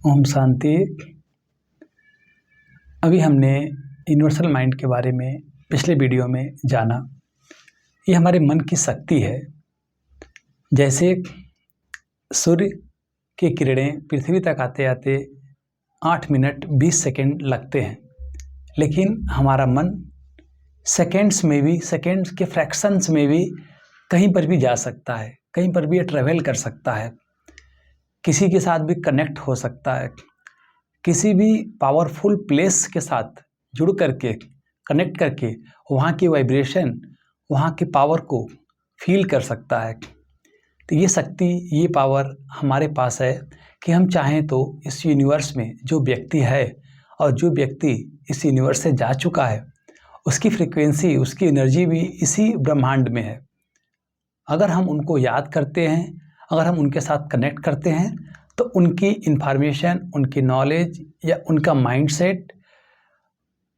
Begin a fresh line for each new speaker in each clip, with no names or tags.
ओम शांति। अभी हमने universal mind के बारे में पिछले वीडियो में जाना। ये हमारे मन की शक्ति है। जैसे सूर्य की किरणें पृथ्वी तक आते आते 8 मिनट 20 सेकेंड लगते हैं, लेकिन हमारा मन सेकेंड्स के फ्रैक्शंस में भी कहीं पर भी जा सकता है, कहीं पर भी ट्रैवल कर सकता है, किसी के साथ भी कनेक्ट हो सकता है, किसी भी पावरफुल प्लेस के साथ जुड़ करके कनेक्ट करके वहाँ की वाइब्रेशन, वहाँ की पावर को फील कर सकता है। तो ये शक्ति, ये पावर हमारे पास है कि हम चाहें तो इस यूनिवर्स में जो व्यक्ति है और जो व्यक्ति इस यूनिवर्स से जा चुका है, उसकी फ्रीक्वेंसी, उसकी एनर्जी भी इसी ब्रह्मांड में है। अगर हम उनको याद करते हैं, अगर हम उनके साथ कनेक्ट करते हैं, तो उनकी इन्फॉर्मेशन, उनकी नॉलेज या उनका माइंडसेट,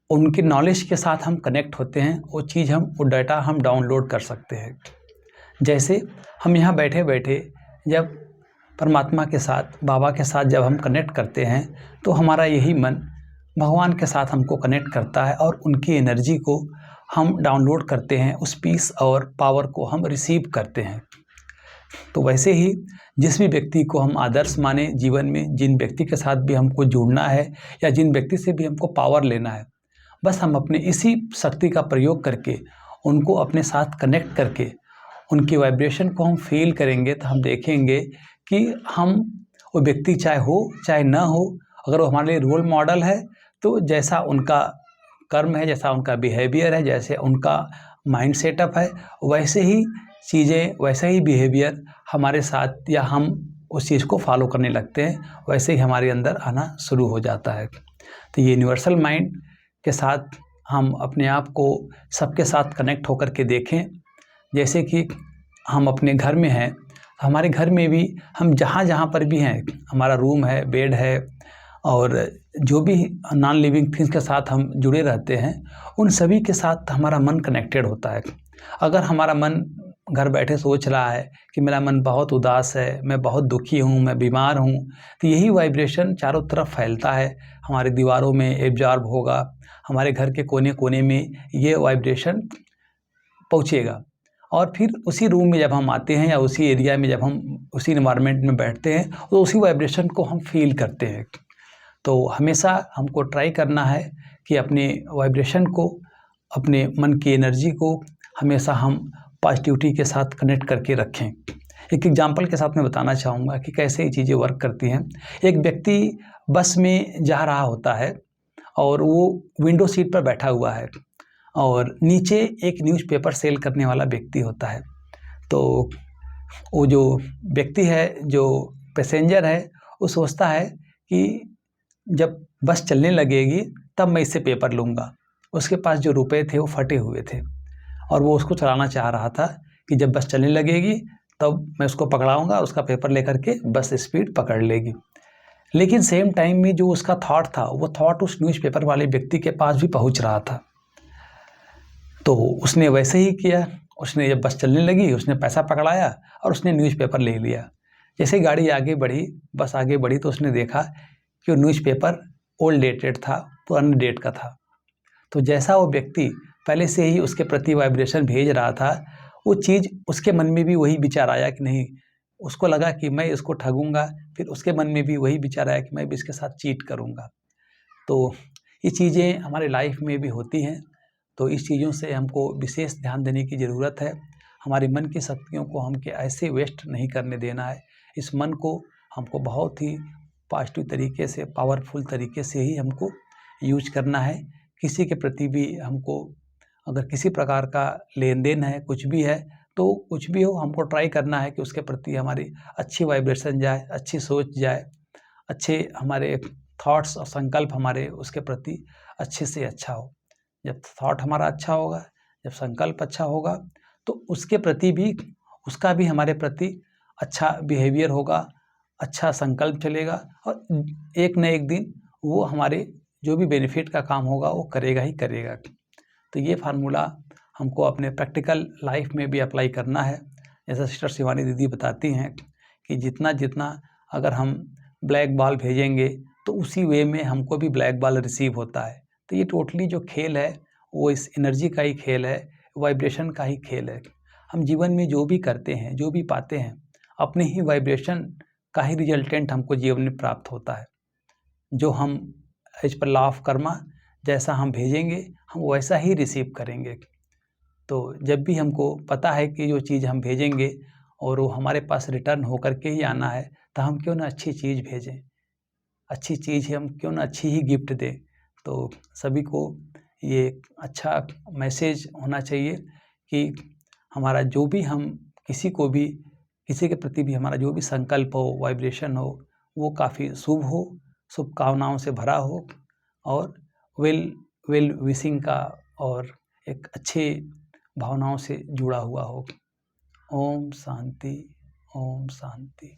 उनकी नॉलेज के साथ हम कनेक्ट होते हैं। वो डाटा हम डाउनलोड कर सकते हैं। जैसे हम यहाँ बैठे बैठे जब परमात्मा के साथ, बाबा के साथ जब हम कनेक्ट करते हैं, तो हमारा यही मन भगवान के साथ हमको कनेक्ट करता है और उनकी एनर्जी को हम डाउनलोड करते हैं, उस पीस और पावर को हम रिसीव करते हैं। तो वैसे ही जिस भी व्यक्ति को हम आदर्श माने जीवन में, जिन व्यक्ति के साथ भी हमको जुड़ना है या जिन व्यक्ति से भी हमको पावर लेना है, बस हम अपने इसी शक्ति का प्रयोग करके उनको अपने साथ कनेक्ट करके उनकी वाइब्रेशन को हम फील करेंगे, तो हम देखेंगे कि हम वो व्यक्ति चाहे हो चाहे ना हो, अगर वो हमारे लिए रोल मॉडल है, तो जैसा उनका कर्म है, जैसा उनका बिहेवियर है, जैसे उनका माइंड सेटअप है, वैसे ही चीज़ें, वैसा ही बिहेवियर हमारे साथ, या हम उस चीज़ को फॉलो करने लगते हैं, वैसे ही हमारे अंदर आना शुरू हो जाता है। तो ये यूनिवर्सल माइंड के साथ हम अपने आप को सबके साथ कनेक्ट होकर के देखें। जैसे कि हम अपने घर में हैं, हमारे घर में भी हम जहाँ पर भी हैं, हमारा रूम है, बेड है, और जो भी नॉन लिविंग थिंग्स के साथ हम जुड़े रहते हैं, उन सभी के साथ हमारा मन कनेक्टेड होता है। अगर हमारा मन घर बैठे सोच रहा है कि मेरा मन बहुत उदास है, मैं बहुत दुखी हूँ, मैं बीमार हूँ, तो यही वाइब्रेशन चारों तरफ फैलता है, हमारी दीवारों में एब्जॉर्ब होगा, हमारे घर के कोने कोने में ये वाइब्रेशन पहुँचेगा। और फिर उसी रूम में जब हम आते हैं या उसी एरिया में जब हम उसी इन्वायरमेंट में बैठते हैं, तो उसी वाइब्रेशन को हम फील करते हैं। तो हमेशा हमको ट्राई करना है कि अपने वाइब्रेशन को, अपने मन की एनर्जी को हमेशा हम पॉजिटिविटी के साथ कनेक्ट करके रखें। एक एग्जांपल के साथ मैं बताना चाहूँगा कि कैसे ये चीज़ें वर्क करती हैं। एक व्यक्ति बस में जा रहा होता है और वो विंडो सीट पर बैठा हुआ है, और नीचे एक न्यूज़पेपर सेल करने वाला व्यक्ति होता है। तो वो जो व्यक्ति है, जो पैसेंजर है, वो सोचता है कि जब बस चलने लगेगी तब मैं इससे पेपर लूँगा। उसके पास जो रुपए थे वो फटे हुए थे, और वो उसको चलाना चाह रहा था कि जब बस चलने लगेगी तब मैं उसको पकड़ाऊँगा, उसका पेपर लेकर के बस स्पीड पकड़ लेगी। लेकिन सेम टाइम में जो उसका थॉट था, वो थॉट उस न्यूज़पेपर वाले व्यक्ति के पास भी पहुँच रहा था। तो उसने वैसे ही किया। उसने जब बस चलने लगी, उसने पैसा पकड़ाया और उसने न्यूज़पेपर ले लिया। जैसे गाड़ी आगे बढ़ी, बस आगे बढ़ी, तो उसने देखा कि वो न्यूज़पेपर ओल्ड डेटेड था, पुराने डेट का था। तो जैसा वो व्यक्ति पहले से ही उसके प्रति वाइब्रेशन भेज रहा था, वो चीज़ उसके मन में भी वही विचार आया कि नहीं, उसको लगा कि मैं इसको ठगूंगा, फिर उसके मन में भी वही विचार आया कि मैं भी इसके साथ चीट करूंगा। तो ये चीज़ें हमारे लाइफ में भी होती हैं। तो इस चीज़ों से हमको विशेष ध्यान देने की ज़रूरत है। हमारे मन की शक्तियों को हमको ऐसे वेस्ट नहीं करने देना है। इस मन को हमको बहुत ही पॉजिटिव तरीके से, पावरफुल तरीके से ही हमको यूज करना है। किसी के प्रति भी हमको, अगर किसी प्रकार का लेन देन है, कुछ भी है, तो कुछ भी हो, हमको ट्राई करना है कि उसके प्रति हमारी अच्छी वाइब्रेशन जाए, अच्छी सोच जाए, अच्छे हमारे थॉट्स और संकल्प हमारे उसके प्रति अच्छे से अच्छा हो। जब थॉट हमारा अच्छा होगा, जब संकल्प अच्छा होगा, तो उसके प्रति भी, उसका भी हमारे प्रति अच्छा बिहेवियर होगा, अच्छा संकल्प चलेगा, और एक न एक दिन वो हमारे जो भी बेनिफिट का काम होगा वो करेगा ही करेगा। तो ये फार्मूला हमको अपने प्रैक्टिकल लाइफ में भी अप्लाई करना है। जैसा सिस्टर शिवानी दीदी बताती हैं कि जितना जितना अगर हम ब्लैक बॉल भेजेंगे तो उसी वे में हमको भी ब्लैक बॉल रिसीव होता है। तो ये टोटली जो खेल है वो इस एनर्जी का ही खेल है, वाइब्रेशन का ही खेल है। हम जीवन में जो भी करते हैं, जो भी पाते हैं, अपने ही वाइब्रेशन का ही रिजल्टेंट हमको जीवन में प्राप्त होता है। जो हम as per law of Karma जैसा हम भेजेंगे हम वैसा ही रिसीव करेंगे। तो जब भी हमको पता है कि जो चीज़ हम भेजेंगे और वो हमारे पास रिटर्न होकर के ही आना है, तो हम क्यों ना अच्छी चीज़ भेजें, अच्छी चीज़ हम क्यों ना अच्छी ही गिफ्ट दें। तो सभी को ये अच्छा मैसेज होना चाहिए कि हमारा जो भी हम किसी को भी, किसी के प्रति भी हमारा जो भी संकल्प हो, वाइब्रेशन हो, वो काफ़ी शुभ हो, शुभकामनाओं से भरा हो और वेल विशिंग का और एक अच्छे भावनाओं से जुड़ा हुआ हो। ओम शांति, ओम शांति।